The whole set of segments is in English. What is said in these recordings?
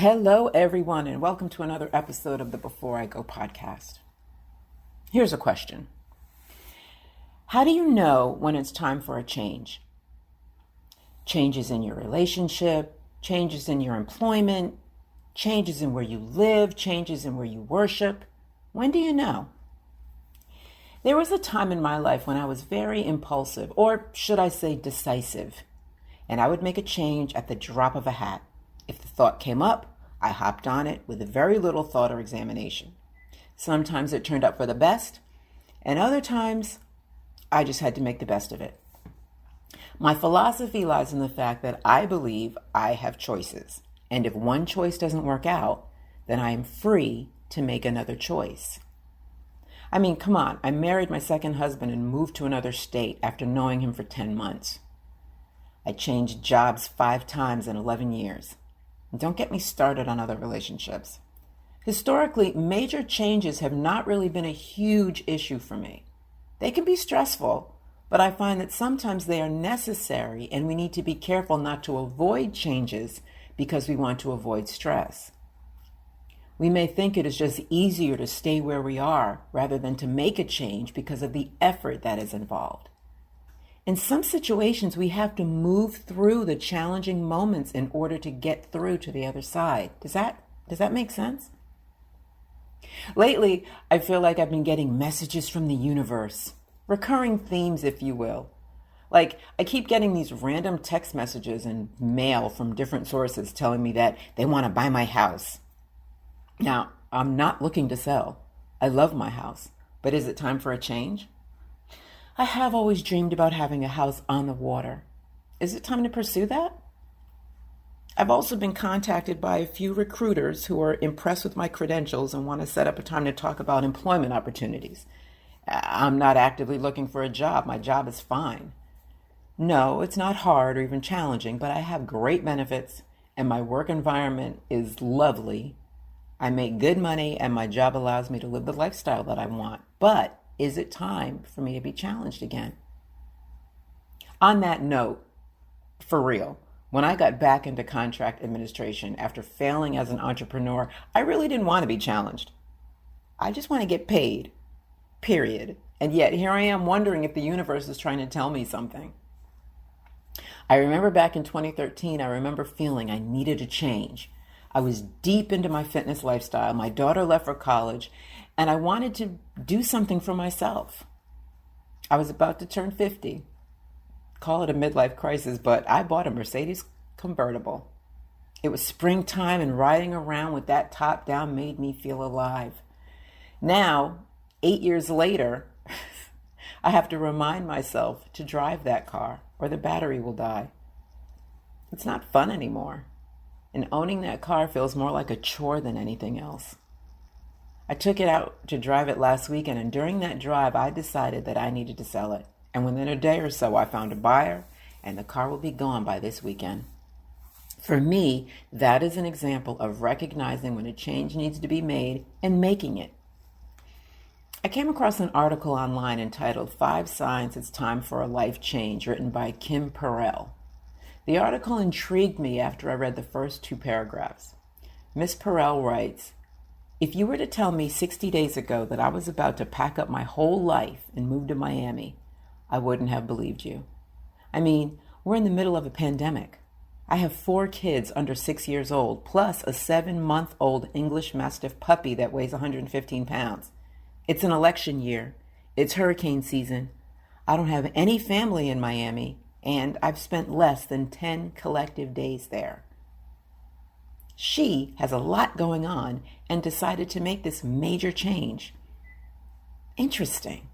Hello, everyone, and welcome to another episode of the Before I Go podcast. Here's a question. How do you know when it's time for a change? Changes in your relationship, changes in your employment, changes in where you live, changes in where you worship. When do you know? There was a time in my life when I was very impulsive, or should I say decisive, and I would make a change at the drop of a hat. If the thought came up, I hopped on it with very little thought or examination. Sometimes it turned out for the best, and other times I just had to make the best of it. My philosophy lies in the fact that I believe I have choices, and if one choice doesn't work out, then I am free to make another choice. I mean, come on, I married my second husband and moved to another state after knowing him for 10 months. I changed jobs 5 times in 11 years. And don't get me started on other relationships. Historically, major changes have not really been a huge issue for me. They can be stressful, but I find that sometimes they are necessary and we need to be careful not to avoid changes because we want to avoid stress. We may think it is just easier to stay where we are rather than to make a change because of the effort that is involved. In some situations, we have to move through the challenging moments in order to get through to the other side. Does that make sense? Lately, I feel like I've been getting messages from the universe, recurring themes, if you will. Like, I keep getting these random text messages and mail from different sources telling me that they want to buy my house. Now, I'm not looking to sell. I love my house, but is it time for a change? I have always dreamed about having a house on the water. Is it time to pursue that? I've also been contacted by a few recruiters who are impressed with my credentials and want to set up a time to talk about employment opportunities. I'm not actively looking for a job. My job is fine. No, it's not hard or even challenging, but I have great benefits and my work environment is lovely. I make good money and my job allows me to live the lifestyle that I want. But is it time for me to be challenged again? On that note, for real, when I got back into contract administration after failing as an entrepreneur, I really didn't want to be challenged. I just want to get paid, period. And yet here I am wondering if the universe is trying to tell me something. I remember back in 2013, I remember feeling I needed a change. I was deep into my fitness lifestyle. My daughter left for college, and I wanted to do something for myself. I was about to turn 50. Call it a midlife crisis, but I bought a Mercedes convertible. It was springtime, and riding around with that top down made me feel alive. Now, 8 years later, I have to remind myself to drive that car, or the battery will die. It's not fun anymore. And owning that car feels more like a chore than anything else. I took it out to drive it last weekend, and during that drive, I decided that I needed to sell it. And within a day or so, I found a buyer, and the car will be gone by this weekend. For me, that is an example of recognizing when a change needs to be made and making it. I came across an article online entitled 5 Signs It's Time for a Life Change, written by Kim Perrell. The article intrigued me after I read the first 2 paragraphs. Ms. Perrell writes, "If you were to tell me 60 days ago that I was about to pack up my whole life and move to Miami, I wouldn't have believed you. I mean, we're in the middle of a pandemic. I have 4 kids under 6 years old, plus a 7-month-old English Mastiff puppy that weighs 115 pounds. It's an election year. It's hurricane season. I don't have any family in Miami, and I've spent less than 10 collective days there." She has a lot going on and decided to make this major change. Interesting.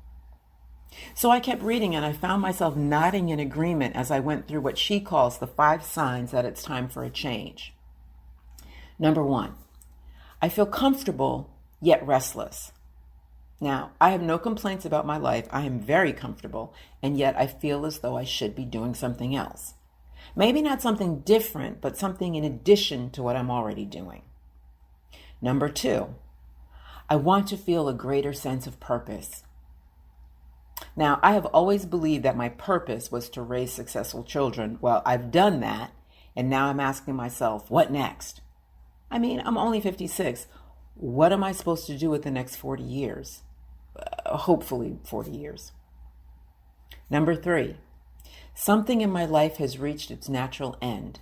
So I kept reading and I found myself nodding in agreement as I went through what she calls the 5 signs that it's time for a change. Number 1, I feel comfortable yet restless. Now, I have no complaints about my life. I am very comfortable, and yet I feel as though I should be doing something else. Maybe not something different, but something in addition to what I'm already doing. Number 2, I want to feel a greater sense of purpose. Now, I have always believed that my purpose was to raise successful children. Well, I've done that, and now I'm asking myself, what next? I mean, I'm only 56. What am I supposed to do with the next 40 years? Hopefully 40 years. Number 3, something in my life has reached its natural end.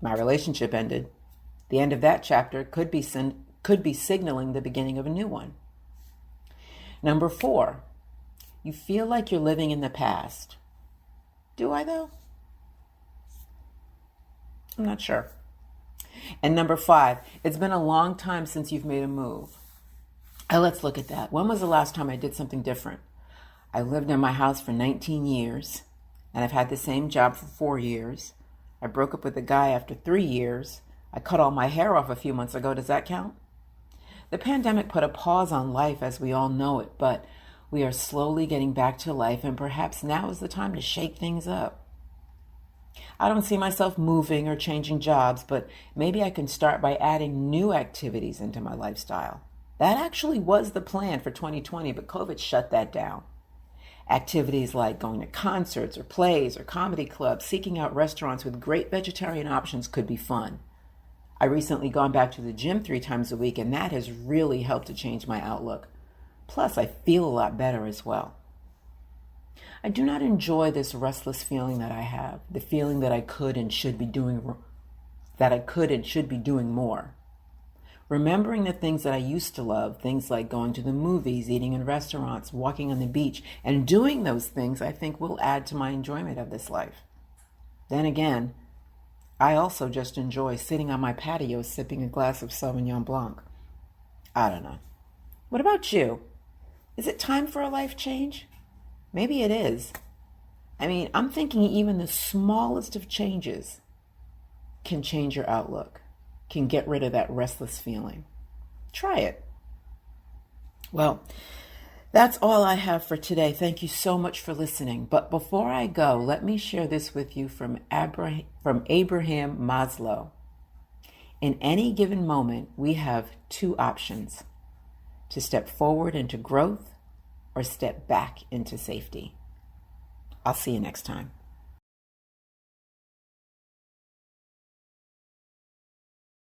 My relationship ended. The end of that chapter could be signaling the beginning of a new one. Number 4, you feel like you're living in the past. Do I, though? I'm not sure. And number 5, it's been a long time since you've made a move. Let's look at that. When was the last time I did something different? I lived in my house for 19 years, and I've had the same job for 4 years. I broke up with a guy after 3 years. I cut all my hair off a few months ago. Does that count? The pandemic put a pause on life as we all know it, but we are slowly getting back to life, and perhaps now is the time to shake things up. I don't see myself moving or changing jobs, but maybe I can start by adding new activities into my lifestyle. That actually was the plan for 2020, but COVID shut that down. Activities like going to concerts or plays or comedy clubs, seeking out restaurants with great vegetarian options could be fun. I recently gone back to the gym 3 times a week, and that has really helped to change my outlook. Plus, I feel a lot better as well. I do not enjoy this restless feeling that I have, the feeling that I could and should be doing more. Remembering the things that I used to love, things like going to the movies, eating in restaurants, walking on the beach, and doing those things, I think will add to my enjoyment of this life. Then again, I also just enjoy sitting on my patio sipping a glass of Sauvignon Blanc. I don't know. What about you? Is it time for a life change? Maybe it is. I mean, I'm thinking even the smallest of changes can change your outlook, can get rid of that restless feeling. Try it. Well, that's all I have for today. Thank you so much for listening. But before I go, let me share this with you from Abraham Maslow. In any given moment, we have 2 options: to step forward into growth or step back into safety. I'll see you next time.